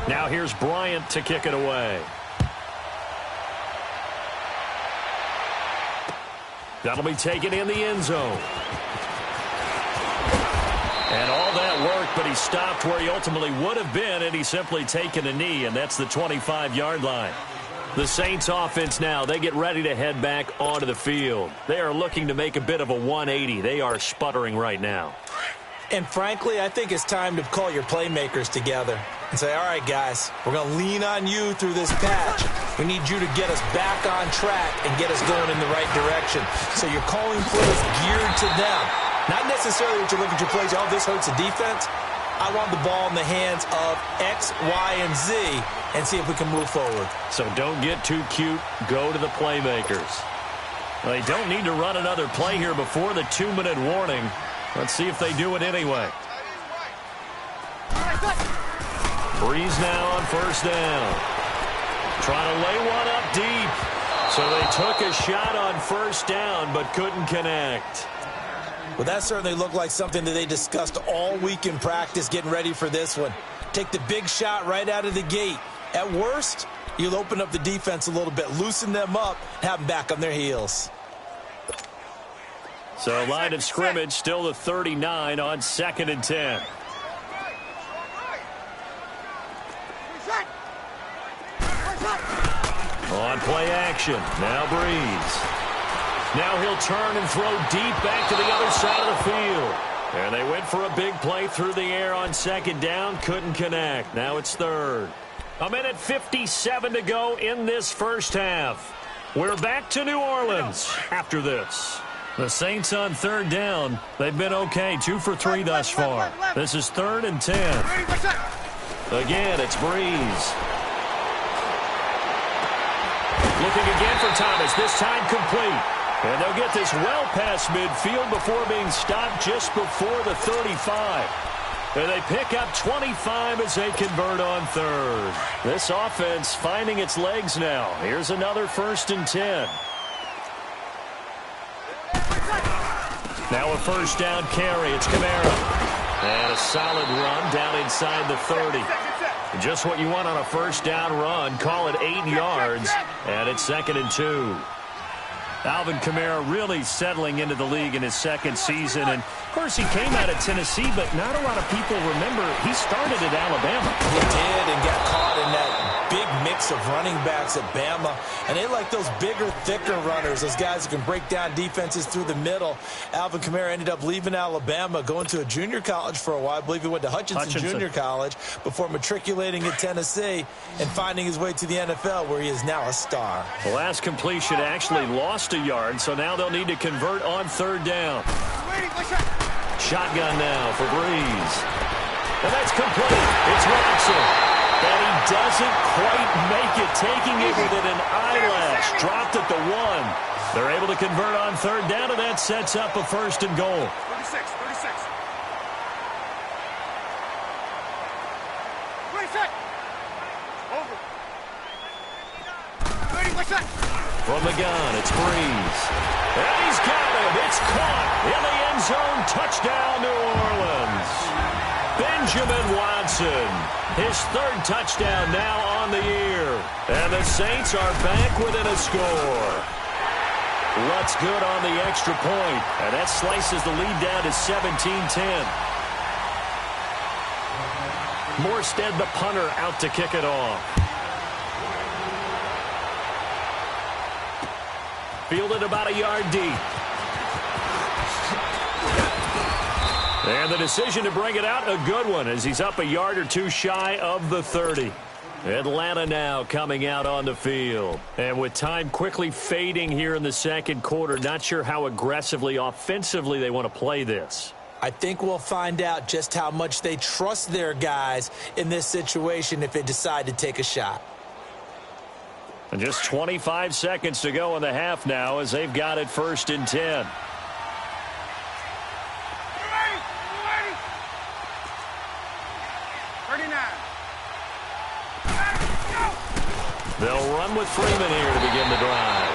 Now here's Bryant to kick it away. That'll be taken in the end zone. And all that work, but he stopped where he ultimately would have been, and he's simply taken a knee, and that's the 25-yard line. The Saints offense now, they get ready to head back onto the field. They are looking to make a bit of a 180. They are sputtering right now. And frankly, I think it's time to call your playmakers together and say, all right, guys, we're going to lean on you through this patch. We need you to get us back on track and get us going in the right direction. So you're calling plays geared to them. Not necessarily what you look at your plays, oh, this hurts the defense. I want the ball in the hands of X, Y, and Z and see if we can move forward. So don't get too cute. Go to the playmakers. Well, they don't need to run another play here before the 2-minute warning. Let's see if they do it anyway. Breeze now on first down. Trying to lay one up deep. So they took a shot on first down but couldn't connect. Well, that certainly looked like something that they discussed all week in practice getting ready for this one. Take the big shot right out of the gate. At worst, you'll open up the defense a little bit, loosen them up, have them back on their heels. So line of scrimmage still the 39 on 2nd and 10. On play action. Now Breeze. Now he'll turn and throw deep back to the other side of the field. And they went for a big play through the air on 2nd down. Couldn't connect. Now it's 3rd. A minute 57 to go in this first half. We're back to New Orleans after this. The Saints on 3rd down. They've been okay. 2 for 3 thus far. This is 3rd and 10. Again, it's Breeze. Looking again for Thomas. This time complete. And they'll get this well past midfield before being stopped just before the 35. And they pick up 25 as they convert on 3rd. This offense finding its legs now. Here's another 1st and 10. Now a first down carry. It's Kamara. And a solid run down inside the 30. Just what you want on a first down run. Call it 8 yards. And it's 2nd and 2. Alvin Kamara really settling into the league in his 2nd season. And, of course, he came out of Tennessee, but not a lot of people remember he started at Alabama. He did and got caught in that big mix of running backs at Bama. And they like those bigger, thicker runners, those guys who can break down defenses through the middle. Alvin Kamara ended up leaving Alabama, going to a junior college for a while. I believe he went to Hutchinson Junior College before matriculating at Tennessee and finding his way to the NFL, where he is now a star. The last completion actually lost a yard, so now they'll need to convert on 3rd down. Shotgun now for Breeze. And that's complete. It's Watson. And he doesn't quite make it, taking it within an eyelash. Dropped at the 1. They're able to convert on 3rd down, and that sets up a 1st and goal. 36. 30. From the gun, it's Breeze. And he's got him. It's caught in the end zone. Touchdown, New Orleans. Benjamin Watson. His 3rd touchdown now on the year. And the Saints are back within a score. Lutz good on the extra point. And that slices the lead down to 17-10. Morstead, the punter, out to kick it off. Fielded about a yard deep. And the decision to bring it out, a good one, as he's up a yard or 2 shy of the 30. Atlanta now coming out on the field. And with time quickly fading here in the 2nd quarter, not sure how aggressively, offensively they want to play this. I think we'll find out just how much they trust their guys in this situation if they decide to take a shot. And just 25 seconds to go in the half now as they've got it 1st and 10. They'll run with Freeman here to begin the drive.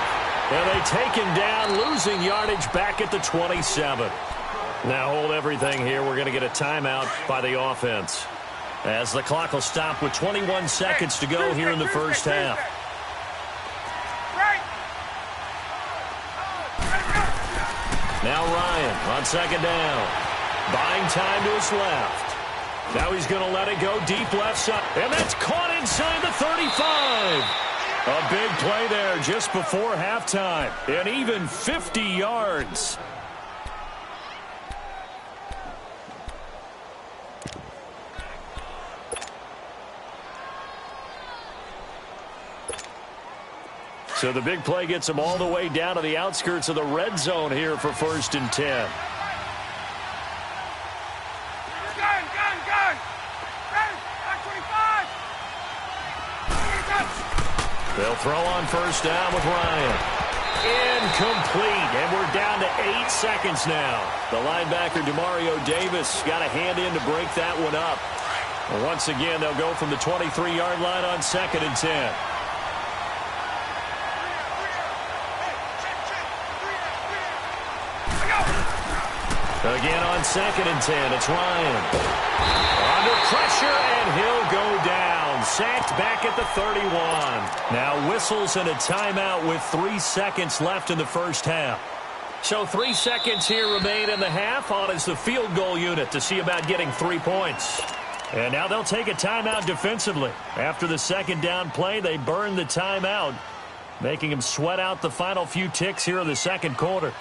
And they take him down, losing yardage back at the 27. Now hold everything here. We're going to get a timeout by the offense, as the clock will stop with 21 seconds to go here in the first half. Now Ryan on second down. Buying time to his left. Now he's going to let it go deep left side. And that's caught inside the 35. A big play there just before halftime. And even 50 yards. So the big play gets him all the way down to the outskirts of the red zone here for 1st and 10. They'll throw on first down with Ryan. Incomplete, and we're down to 8 seconds now. The linebacker, Demario Davis, got a hand in to break that one up. And once again, they'll go from the 23-yard line on 2nd and 10. Again on 2nd and 10, it's Ryan. Under pressure, and he'll go down. Sacked back at the 31. Now whistles and a timeout with 3 seconds left in the first half. So 3 seconds here remain in the half. On is the field goal unit to see about getting 3 points. And now they'll take a timeout defensively. After the second down play, they burn the timeout, making them sweat out the final few ticks here in the second quarter.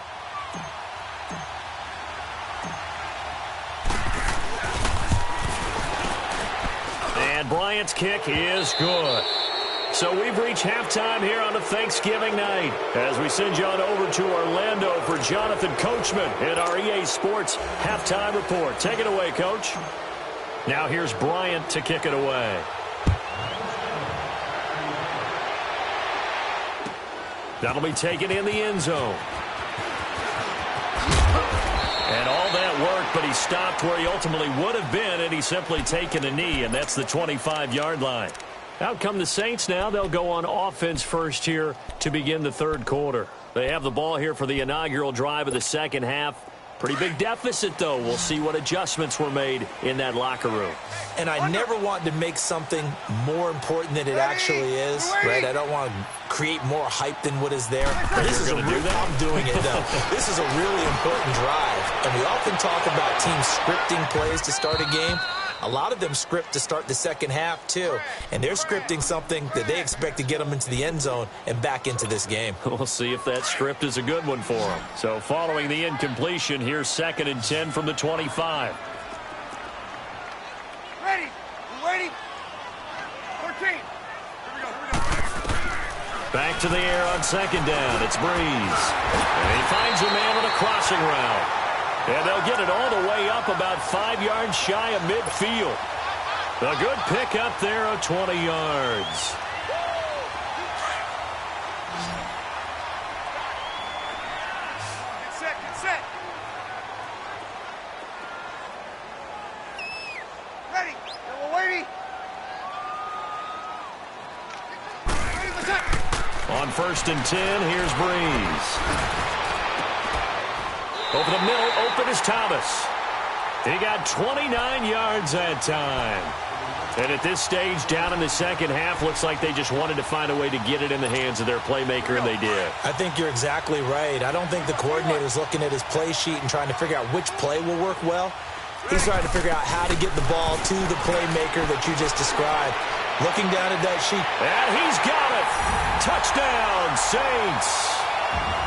And Bryant's kick is good. So we've reached halftime here on a Thanksgiving night as we send you on over to Orlando for Jonathan Coachman in our EA Sports Halftime Report. Take it away, Coach. Now here's Bryant to kick it away. That'll be taken in the end zone. And all that work, but he stopped where he ultimately would have been, and he's simply taken a knee, and that's the 25-yard line. Out come the Saints now. They'll go on offense first here to begin the third quarter. They have the ball here for the inaugural drive of the second half. Pretty big deficit, though. We'll see what adjustments were made in that locker room. And I never want to make something more important than it actually is, right? I don't want to create more hype than what is there. But this is I'm doing it, though. This is a really important drive. And we often talk about teams scripting plays to start a game. A lot of them script to start the second half, too. And they're scripting something that they expect to get them into the end zone and back into this game. We'll see if that script is a good one for them. So following the incompletion, here's 2nd and 10 from the 25. Ready. We're waiting. 14. Here we go. Back to the air on second down. It's Breeze. And he finds a man on a crossing route. And they'll get it all the way up about 5 yards shy of midfield. A good pick up there of 20 yards. Get set, get set. Ready. Now we're waiting. On 1st and 10, here's Breeze. Over the middle, open is Thomas. He got 29 yards that time. And at this stage, down in the second half, looks like they just wanted to find a way to get it in the hands of their playmaker, and they did. I think you're exactly right. I don't think the coordinator's looking at his play sheet and trying to figure out which play will work well. He's trying to figure out how to get the ball to the playmaker that you just described. Looking down at that sheet. And he's got it. Touchdown, Saints.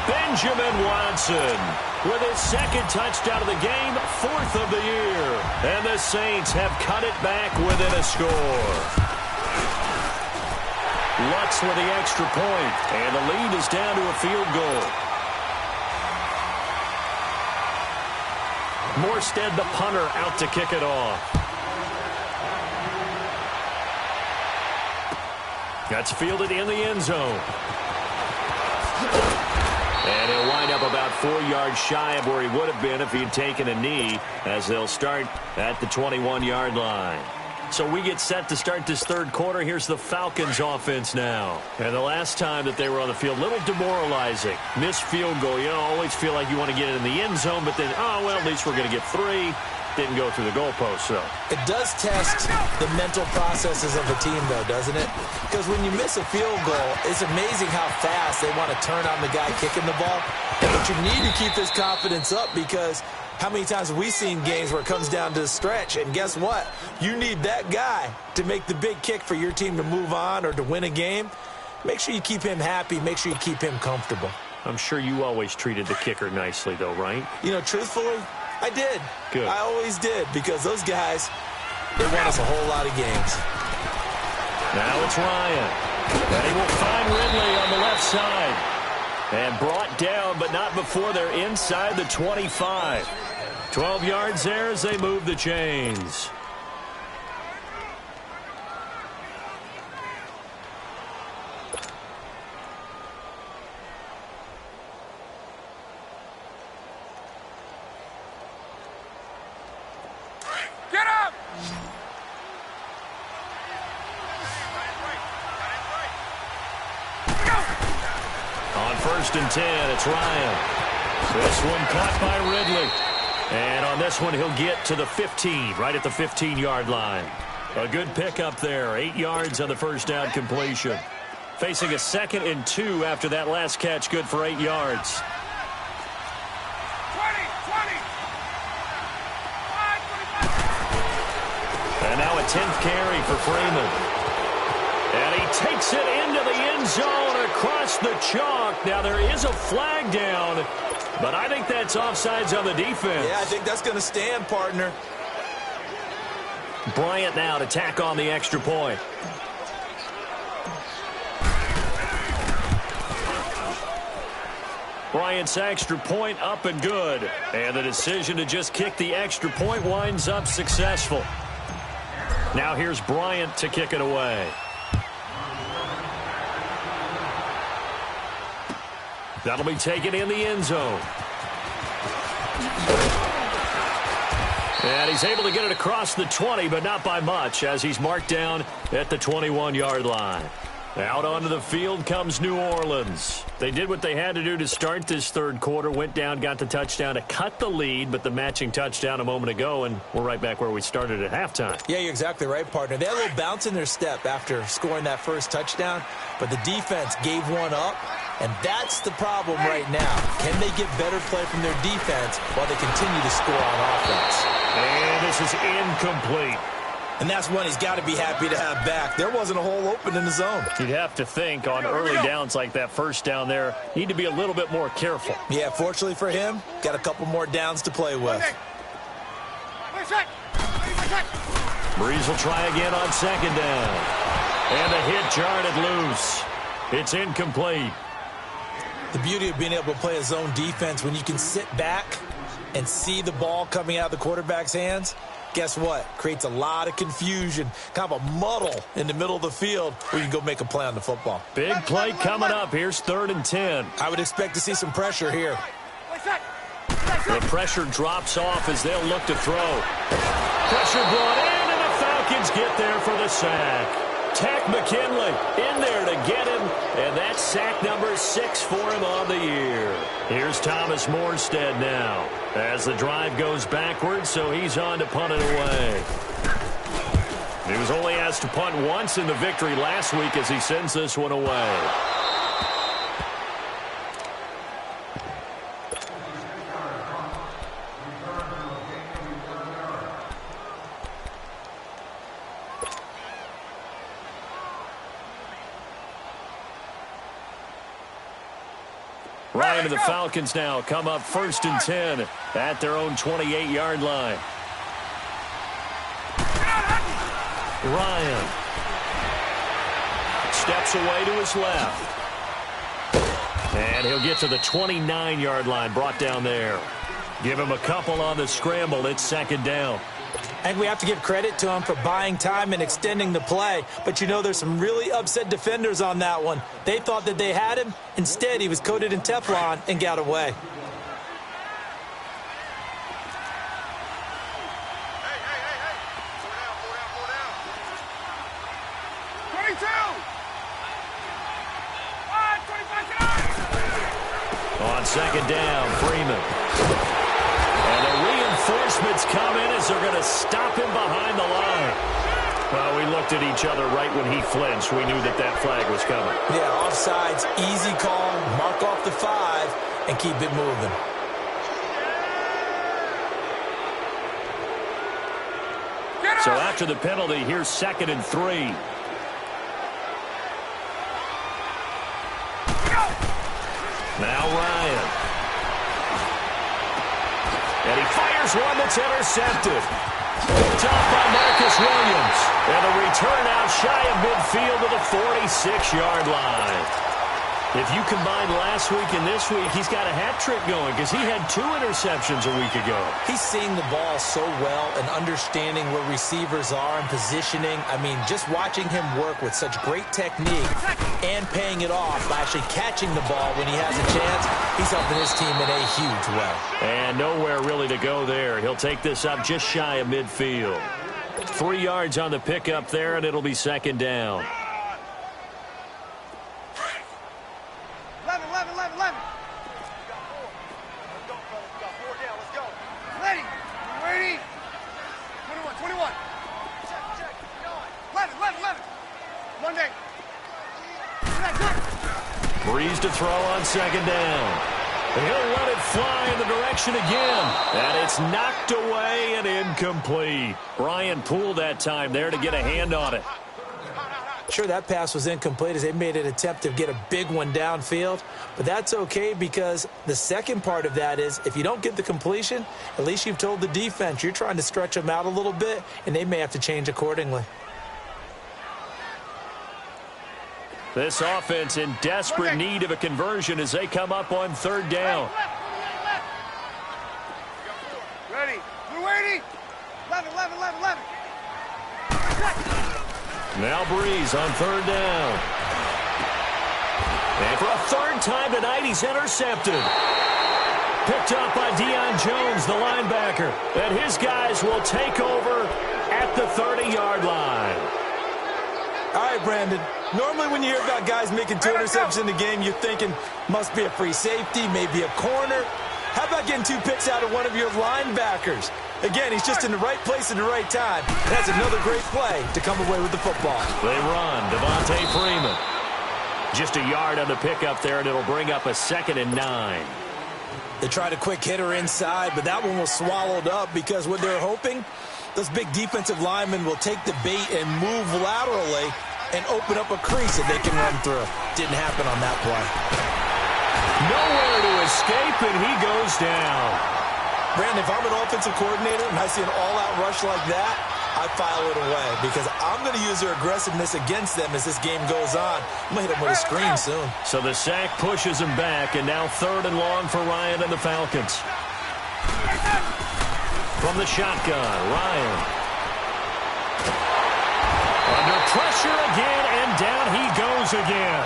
Benjamin Watson with his second touchdown of the game, 4th of the year. And the Saints have cut it back within a score. Lutz with the extra point, and the lead is down to a field goal. Morstead, the punter, out to kick it off. That's fielded in the end zone. And he'll wind up about 4 yards shy of where he would have been if he had taken a knee, as they'll start at the 21-yard line. So we get set to start this third quarter. Here's the Falcons offense now. And the last time that they were on the field, a little demoralizing. Missed field goal. You always feel like you want to get it in the end zone, but then, oh, well, at least we're going to get 3. Didn't go through the goalpost, so. It does test the mental processes of a team, though, doesn't it? Because when you miss a field goal, it's amazing how fast they want to turn on the guy kicking the ball. But you need to keep this confidence up because how many times have we seen games where it comes down to the stretch? And guess what? You need that guy to make the big kick for your team to move on or to win a game. Make sure you keep him happy. Make sure you keep him comfortable. I'm sure you always treated the kicker nicely, though, right? You know, truthfully, I did. Good. I always did because those guys, they won us a whole lot of games. Now it's Ryan. And he will find Ridley on the left side. And brought down, but not before they're inside the 25. 12 yards there as they move the chains. Get up! On 1st and 10, it's Ryan. This one caught by Ridley. And on this one, he'll get to the 15, right at the 15-yard line. A good pickup there, 8 yards on the first down completion. Facing a 2nd and 2 after that last catch, good for 8 yards. 20, 25. And now a 10th carry for Freeman. And he takes it into the end zone across the chalk. Now there is a flag down, but I think that's offsides on the defense. Yeah, I think that's going to stand, partner. Bryant now to tack on the extra point. Bryant's extra point up and good. And the decision to just kick the extra point winds up successful. Now here's Bryant to kick it away. That'll be taken in the end zone. And he's able to get it across the 20, but not by much, as he's marked down at the 21-yard line. Out onto the field comes New Orleans. They did what they had to do to start this third quarter, went down, got the touchdown to cut the lead, but the matching touchdown a moment ago, and we're right back where we started at halftime. Yeah, you're exactly right, partner. They had a little bounce in their step after scoring that first touchdown, but the defense gave one up, and that's the problem right now. Can they get better play from their defense while they continue to score on offense? And this is incomplete. And that's one he's got to be happy to have back. There wasn't a hole open in the zone. You'd have to think on early downs like that first down there, need to be a little bit more careful. Yeah, fortunately for him, got a couple more downs to play with. Breeze will try again on 2nd down. And the hit jarred it loose. It's incomplete. The beauty of being able to play a zone defense when you can sit back and see the ball coming out of the quarterback's hands, guess what? Creates a lot of confusion, kind of a muddle in the middle of the field where you can go make a play on the football. Big play coming up. Here's 3rd and 10. I would expect to see some pressure here. The pressure drops off as they'll look to throw. Pressure brought in, and the Falcons get there for the sack. Tack McKinley in there to get him, and that's sack number 6 for him on the year. Here's Thomas Morstead now as the drive goes backwards, so he's on to punt it away. He was only asked to punt once in the victory last week as he sends this one away. Ryan and the Falcons now come up 1st and 10 at their own 28-yard line. Ryan steps away to his left. And he'll get to the 29-yard line, brought down there. Give him a couple on the scramble. It's 2nd down. I think we have to give credit to him for buying time and extending the play. But, you know, there's some really upset defenders on that one. They thought that they had him. Instead, he was coated in Teflon and got away. Hey. second down, Freeman. And the reinforcements come in as they're going to stop him behind the line. Well, we looked at each other right when he flinched. We knew that that flag was coming. Yeah, offsides, easy call, mark off the 5, and keep it moving. So after the penalty, here's 2nd and 3. Now Ryan. And he fires one that's intercepted. Picked off by Marcus Williams. And a return out shy of midfield to the 46-yard line. If you combine last week and this week, he's got a hat trick going because he had 2 interceptions a week ago. He's seeing the ball so well and understanding where receivers are and positioning. I mean, just watching him work with such great technique and paying it off by actually catching the ball when he has a chance, he's helping his team in a huge way. And nowhere really to go there. He'll take this up just shy of midfield. 3 yards on the pickup there, and it'll be 2nd down. 11. Let's go. Ready. Ready. 21. Check. 11. Monday. Breeze to throw on 2nd down. And he'll let it fly in the direction again. And it's knocked away and incomplete. Brian Poole that time there to get a hand on it. Sure, that pass was incomplete as they made an attempt to get a big one downfield. But that's okay because the second part of that is if you don't get the completion, at least you've told the defense you're trying to stretch them out a little bit, and they may have to change accordingly. This offense in desperate need of a conversion as they come up on 3rd down. Ready. We're waiting. 11. Now Breeze on 3rd down. And for a 3rd time tonight, he's intercepted. Picked up by Deion Jones, the linebacker. And his guys will take over at the 30-yard line. All right, Brandon. Normally when you hear about guys making 2 interceptions in the game, you're thinking must be a free safety, maybe a corner. How about getting 2 picks out of one of your linebackers? Again, he's just in the right place at the right time. And that's another great play to come away with the football. They run. Devontae Freeman. Just a yard on the pickup there, and it'll bring up a 2nd and 9. They tried a quick hitter inside, but that one was swallowed up because what they're hoping, those big defensive linemen will take the bait and move laterally and open up a crease that they can run through. Didn't happen on that play. Nowhere to escape, and he goes down. Brandon, if I'm an offensive coordinator and I see an all-out rush like that, I file it away because I'm going to use their aggressiveness against them as this game goes on. I'm going to hit them with a screen soon. So the sack pushes him back, and now 3rd and long for Ryan and the Falcons. From the shotgun, Ryan. Under pressure again, and down he goes again.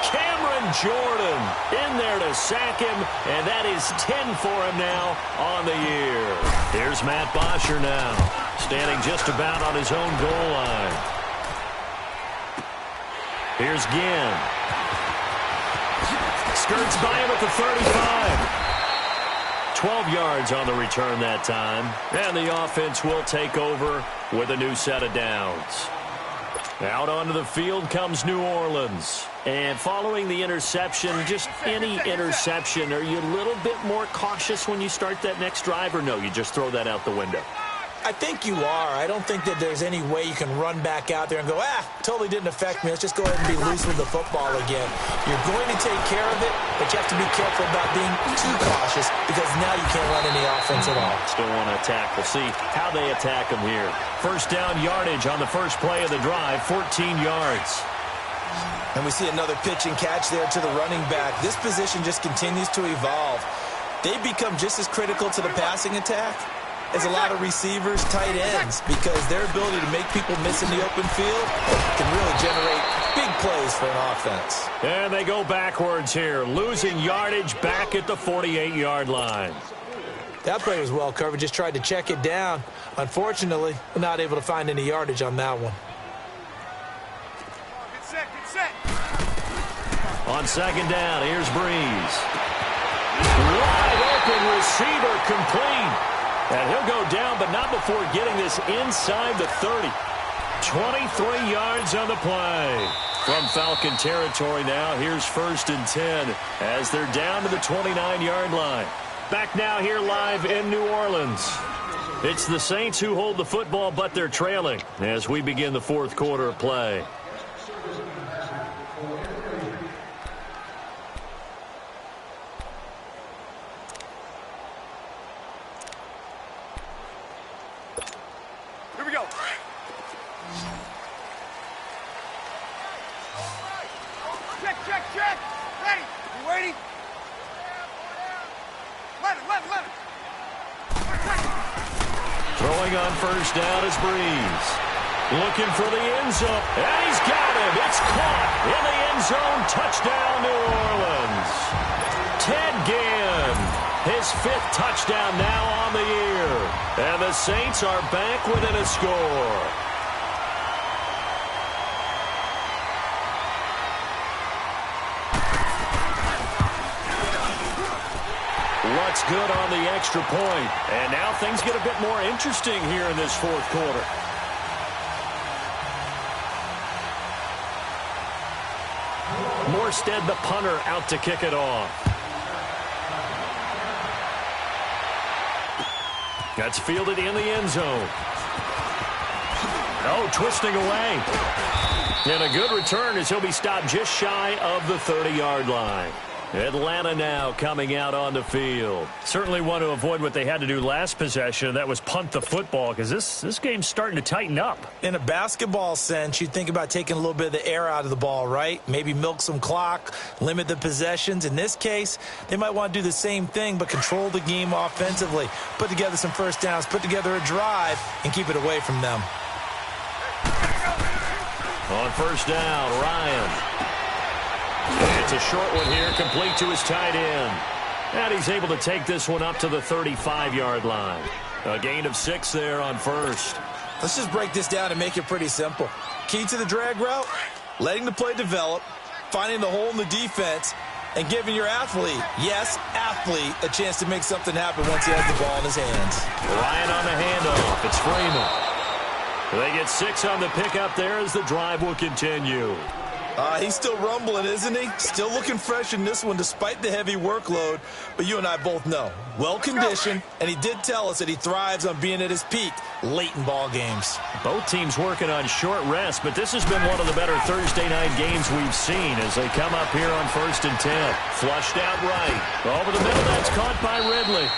Cameron Jordan in there to sack him, and that is 10 for him now on the year. Here's Matt Bosher now, standing just about on his own goal line. Here's Ginn. Skirts by him at the 35. 12 yards on the return that time, and the offense will take over with a new set of downs. Out onto the field comes New Orleans. And following the interception, just any interception, are you a little bit more cautious when you start that next drive, or no, you just throw that out the window? I think you are. I don't think that there's any way you can run back out there and go, totally didn't affect me. Let's just go ahead and be loose with the football again. You're going to take care of it, but you have to be careful about being too cautious because now you can't run any offense at all. Still want to attack. We'll see how they attack them here. 1st down yardage on the first play of the drive, 14 yards. And we see another pitch and catch there to the running back. This position just continues to evolve. They become just as critical to the passing attack as a lot of receivers, tight ends, because their ability to make people miss in the open field can really generate big plays for an offense. And they go backwards here, losing yardage back at the 48-yard line. That play was well covered, just tried to check it down. Unfortunately, not able to find any yardage on that one. Get set. On 2nd down, here's Breeze. Wide open receiver complete. And he'll go down, but not before getting this inside the 30. 23 yards on the play. From Falcon territory now, here's 1st and 10 as they're down to the 29-yard line. Back now here live in New Orleans. It's the Saints who hold the football, but they're trailing as we begin the 4th quarter of play. Here we go. Check. Ready. You waiting? Let it. Throwing on 1st down is Breeze. Looking for the end zone. And he's got him. It's caught in the end zone. Touchdown, New Orleans. Ted Ginn. His 5th touchdown now on the year. And the Saints are back within a score. What's good on the extra point. And now things get a bit more interesting here in this 4th quarter. Morstead, the punter, out to kick it off. That's fielded in the end zone. Oh, twisting away. And a good return as he'll be stopped just shy of the 30-yard line. Atlanta now coming out on the field. Certainly want to avoid what they had to do last possession. That was punt the football, because this game's starting to tighten up. In a basketball sense, you'd think about taking a little bit of the air out of the ball, right? Maybe milk some clock, limit the possessions. In this case, they might want to do the same thing, but control the game offensively. Put together some 1st downs, put together a drive, and keep it away from them. On 1st down, Ryan. It's a short one here, complete to his tight end. And he's able to take this one up to the 35-yard line. A gain of 6 there on 1st. Let's just break this down and make it pretty simple. Key to the drag route, letting the play develop, finding the hole in the defense, and giving your athlete, yes, athlete, a chance to make something happen once he has the ball in his hands. Ryan on the handoff. It's Freeman. They get 6 on the pickup there as the drive will continue. He's still rumbling, isn't he? Still looking fresh in this one despite the heavy workload. But you and I both know, well-conditioned, and he did tell us that he thrives on being at his peak late in ball games. Both teams working on short rest, but this has been one of the better Thursday night games we've seen as they come up here on 1st and 10. Flushed out right. Over the middle, that's caught by Ridley.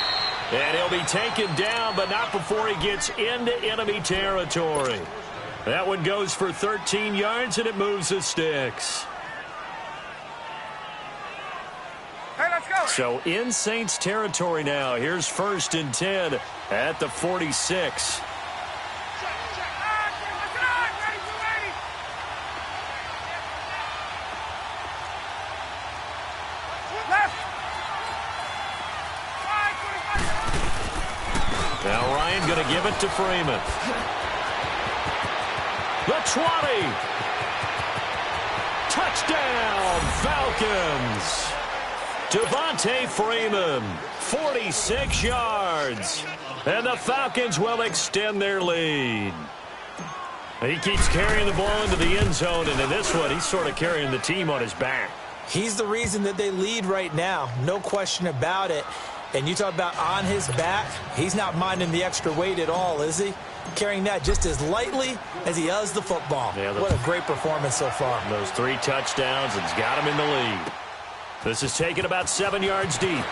And he'll be taken down, but not before he gets into enemy territory. That one goes for 13 yards, and it moves the sticks. Hey, let's go. So in Saints territory now. Here's 1st and 10 at the 46. Now Ryan going to give it to Freeman. The 20. Touchdown, Falcons. Devontae Freeman, 46 yards. And the Falcons will extend their lead. He keeps carrying the ball into the end zone, and in this one, he's sort of carrying the team on his back. He's the reason that they lead right now, no question about it. And you talk about on his back, he's not minding the extra weight at all, is he? Carrying that just as lightly as he does the football. Yeah, what a great performance so far. Those 3 touchdowns, and he's got him in the lead. This is taken about 7 yards deep.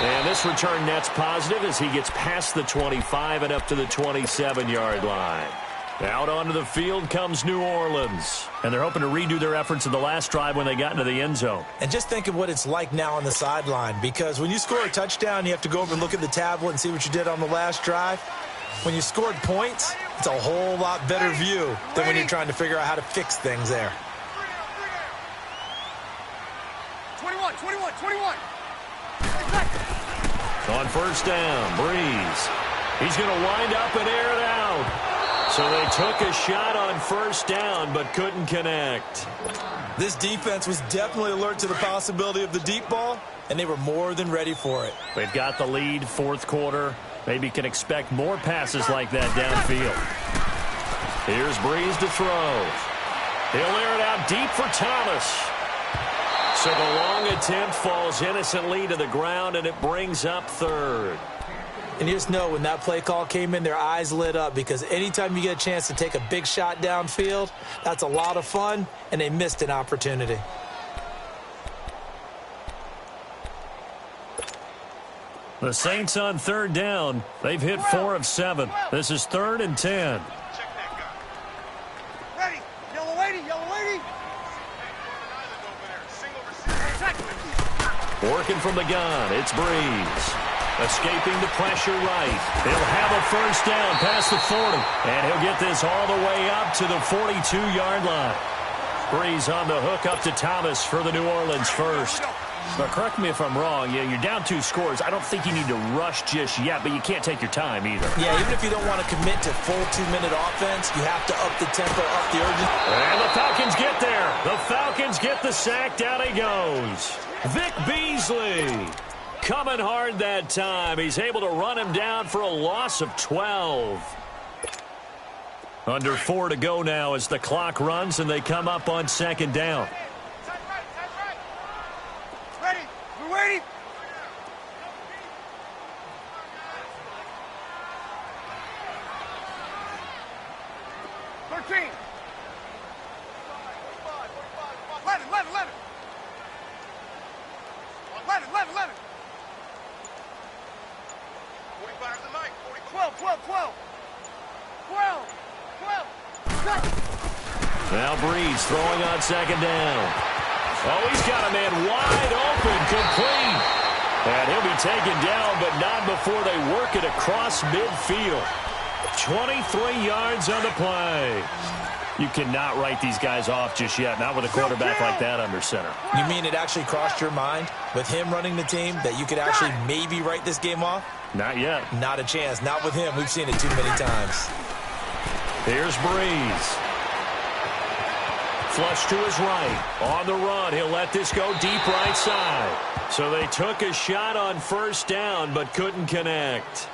And this return net's positive as he gets past the 25 and up to the 27-yard line. Out onto the field comes New Orleans. And they're hoping to redo their efforts in the last drive when they got into the end zone. And just think of what it's like now on the sideline. Because when you score a touchdown, you have to go over and look at the tablet and see what you did on the last drive. When you scored points, it's a whole lot better view than when you're trying to figure out how to fix things there. 21. On 1st down, Breeze. He's going to wind up and air it out. So they took a shot on first down, but couldn't connect. This defense was definitely alert to the possibility of the deep ball, and they were more than ready for it. They've got the lead, fourth quarter. Maybe can expect more passes like that downfield. Here's Breeze to throw. He'll air it out deep for Thomas. So the long attempt falls innocently to the ground, and it brings up third. And you just know when that play call came in, their eyes lit up, because anytime you get a chance to take a big shot downfield, that's a lot of fun, and they missed an opportunity. The Saints on third down. They've hit 4 of 7. This is 3rd and 10. Ready. Yellow lady, yellow lady. Working from the gun, it's Breeze. Escaping the pressure right. He'll have a first down past the 40. And he'll get this all the way up to the 42-yard line. Breeze on the hook up to Thomas for the New Orleans first. But correct me if I'm wrong, you're down 2 scores. I don't think you need to rush just yet, but you can't take your time either. Yeah, even if you don't want to commit to full 2-minute offense, you have to up the tempo, up the urgency. And the Falcons get there. The Falcons get the sack. Down he goes. Vic Beasley coming hard that time. He's able to run him down for a loss of 12. Under 4 to go now as the clock runs and they come up on second down. Ready. We're waiting. Now Breeze throwing on second down. Oh, he's got a man wide open, complete. And he'll be taken down, but not before they work it across midfield. 23 yards on the play. You cannot write these guys off just yet, not with a quarterback like that under center. You mean it actually crossed your mind, with him running the team, that you could actually maybe write this game off? Not yet. Not a chance. Not with him. We've seen it too many times. Here's Breeze. Flush to his right. On the run, he'll let this go deep right side. So they took a shot on first down, but couldn't connect.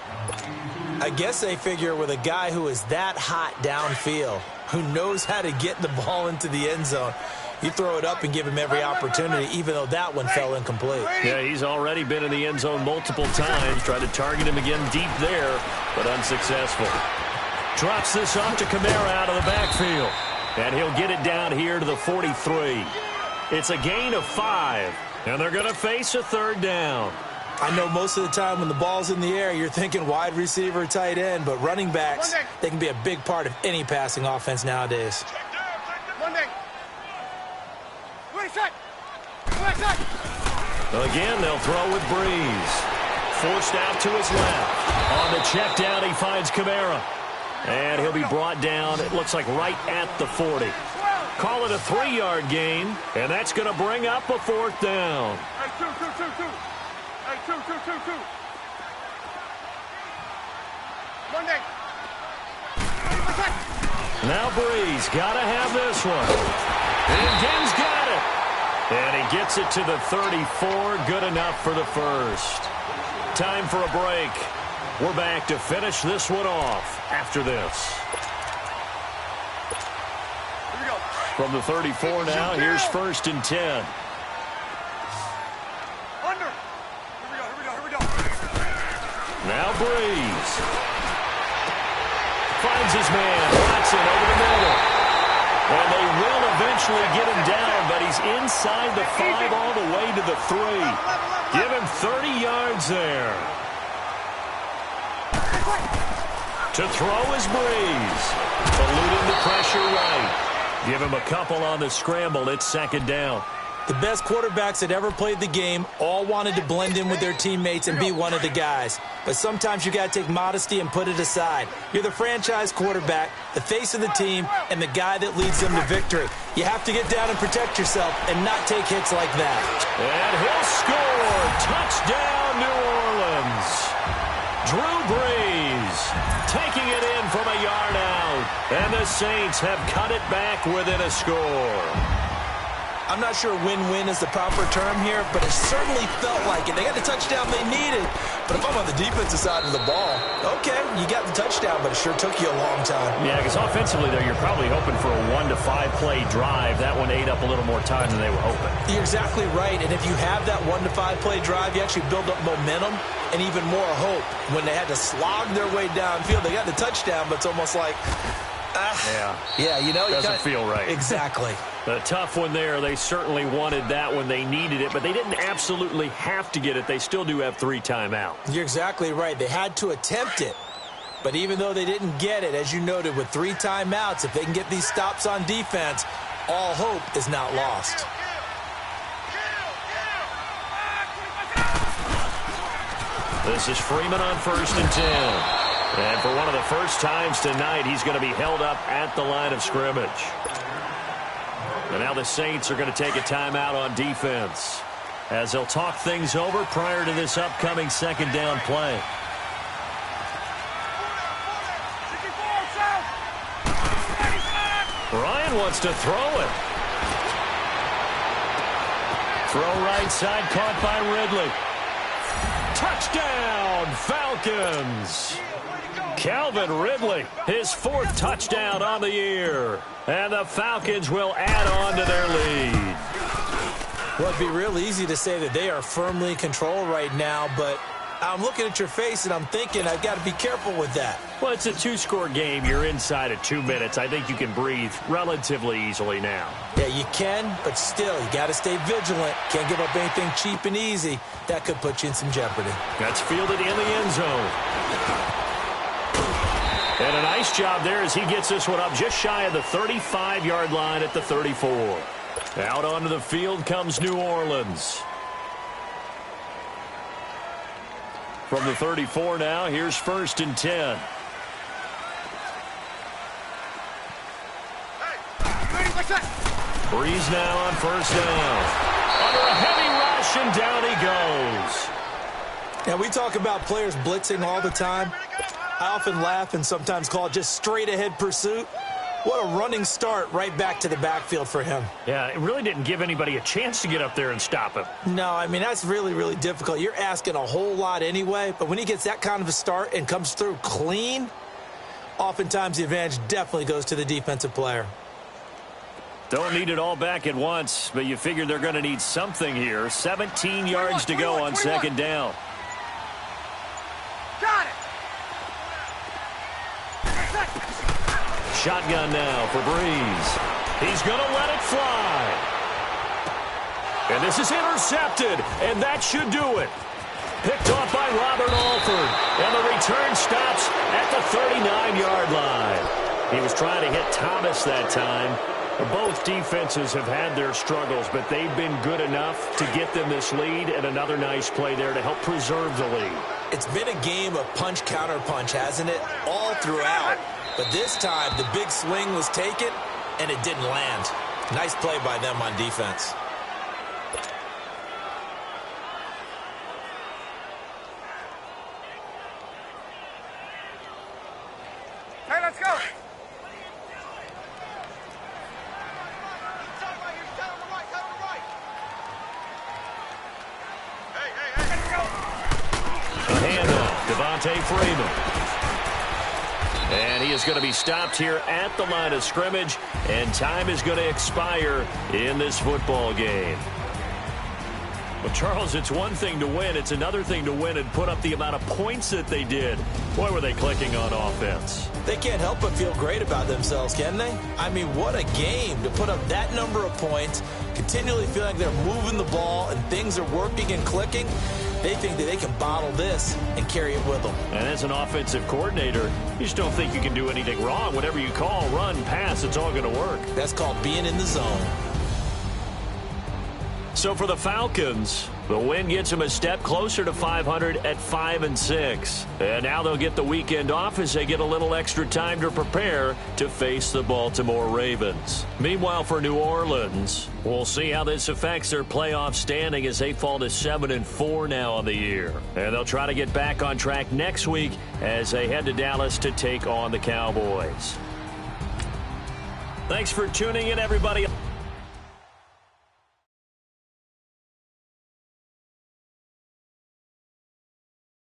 I guess they figure with a guy who is that hot downfield, who knows how to get the ball into the end zone, you throw it up and give him every opportunity, even though that one fell incomplete. Yeah, he's already been in the end zone multiple times. Tried to target him again deep there, but unsuccessful. Drops this off to Kamara out of the backfield. And he'll get it down here to the 43. It's a gain of 5, and they're going to face a third down. I know most of the time when the ball's in the air, you're thinking wide receiver, tight end, but running backs, they can be a big part of any passing offense nowadays. Again, they'll throw with Breeze. Forced out to his left. On the check down, he finds Kamara. And he'll be brought down, it looks like right at the 40. Call it a 3-yard gain, and that's going to bring up a fourth down. Hey, two. Hey, two. Monday. Now Breeze got to have this one. And Genn's got it. And he gets it to the 34. Good enough for the first. Time for a break. We're back to finish this one off after this. Here we go. From the 34 now, here's 1st and 10. Under. Here we go. Now Breeze. Finds his man. Watson over the middle. And they will eventually get him down, but he's inside the 5 all the way to the 3. Give him 30 yards there. To throw is Breeze. Eluding the pressure right. Give him a couple on the scramble. It's second down. The best quarterbacks that ever played the game all wanted to blend in with their teammates and be one of the guys. But sometimes you got to take modesty and put it aside. You're the franchise quarterback, the face of the team, and the guy that leads them to victory. You have to get down and protect yourself and not take hits like that. And he'll score. Touchdown, New Orleans. Drew Brees taking it in from a yard out. And the Saints have cut it back within a score. I'm not sure win-win is the proper term here, but it certainly felt like it. They got the touchdown they needed. But if I'm on the defensive side of the ball, okay, you got the touchdown, but it sure took you a long time. Yeah, because offensively, though, you're probably hoping for a 1 to 5 play drive. That one ate up a little more time than they were hoping. You're exactly right. And if you have that 1 to 5 play drive, you actually build up momentum and even more hope. When they had to slog their way downfield, they got the touchdown, but it's almost like, yeah, you know, doesn't feel right. Exactly. A tough one there. They certainly wanted that when they needed it, but they didn't absolutely have to get it. They still do have 3 timeouts. You're exactly right. They had to attempt it. But even though they didn't get it, as you noted, with 3 timeouts, if they can get these stops on defense, all hope is not lost. This is Freeman on 1st and 10. And for one of the first times tonight, he's going to be held up at the line of scrimmage. And now the Saints are going to take a timeout on defense as they'll talk things over prior to this upcoming 2nd down play. Ryan wants to throw it. Throw right side, caught by Ridley. Touchdown, Falcons. Calvin Ridley, his 4th touchdown on the year. And the Falcons will add on to their lead. Well, it'd be real easy to say that they are firmly in control right now, but I'm looking at your face and I'm thinking I've got to be careful with that. Well, it's a 2-score game. You're inside of 2 minutes. I think you can breathe relatively easily now. Yeah, you can, but still, you got to stay vigilant. Can't give up anything cheap and easy. That could put you in some jeopardy. That's fielded in the end zone. And a nice job there as he gets this one up just shy of the 35-yard line at the 34. Out onto the field comes New Orleans. From the 34 now, here's 1st and 10. Breeze now on 1st down. Under a heavy rush, and down he goes. Now, we talk about players blitzing all the time. I often laugh and sometimes call it just straight-ahead pursuit. What a running start right back to the backfield for him. Yeah, it really didn't give anybody a chance to get up there and stop him. No, I mean, that's really, really difficult. You're asking a whole lot anyway, but when he gets that kind of a start and comes through clean, oftentimes the advantage definitely goes to the defensive player. Don't need it all back at once, but you figure they're going to need something here. 17 yards to go on 2nd down. Got it. Shotgun now for Breeze. He's going to let it fly. And this is intercepted, and that should do it. Picked off by Robert Alford, and the return stops at the 39-yard line. He was trying to hit Thomas that time. Both defenses have had their struggles, but they've been good enough to get them this lead, and another nice play there to help preserve the lead. It's been a game of punch-counter-punch, hasn't it? All throughout. But this time, the big swing was taken, and it didn't land. Nice play by them on defense. Hey, let's go. A handoff, Devontae Freeman. And he is going to be stopped here at the line of scrimmage, and time is going to expire in this football game. Well, Charles, it's one thing to win. It's another thing to win and put up the amount of points that they did. Boy, were they clicking on offense. They can't help but feel great about themselves, can they? I mean, what a game to put up that number of points, continually feeling like they're moving the ball and things are working and clicking. They think that they can bottle this and carry it with them. And as an offensive coordinator, you just don't think you can do anything wrong. Whatever you call, run, pass, it's all going to work. That's called being in the zone. So for the Falcons, The win gets them a step closer to 500 at 5-6. And now they'll get the weekend off as they get a little extra time to prepare to face the Baltimore Ravens. Meanwhile, for New Orleans, we'll see how this affects their playoff standing as they fall to 7-4 now on the year. And they'll try to get back on track next week as they head to Dallas to take on the Cowboys. Thanks for tuning in, everybody.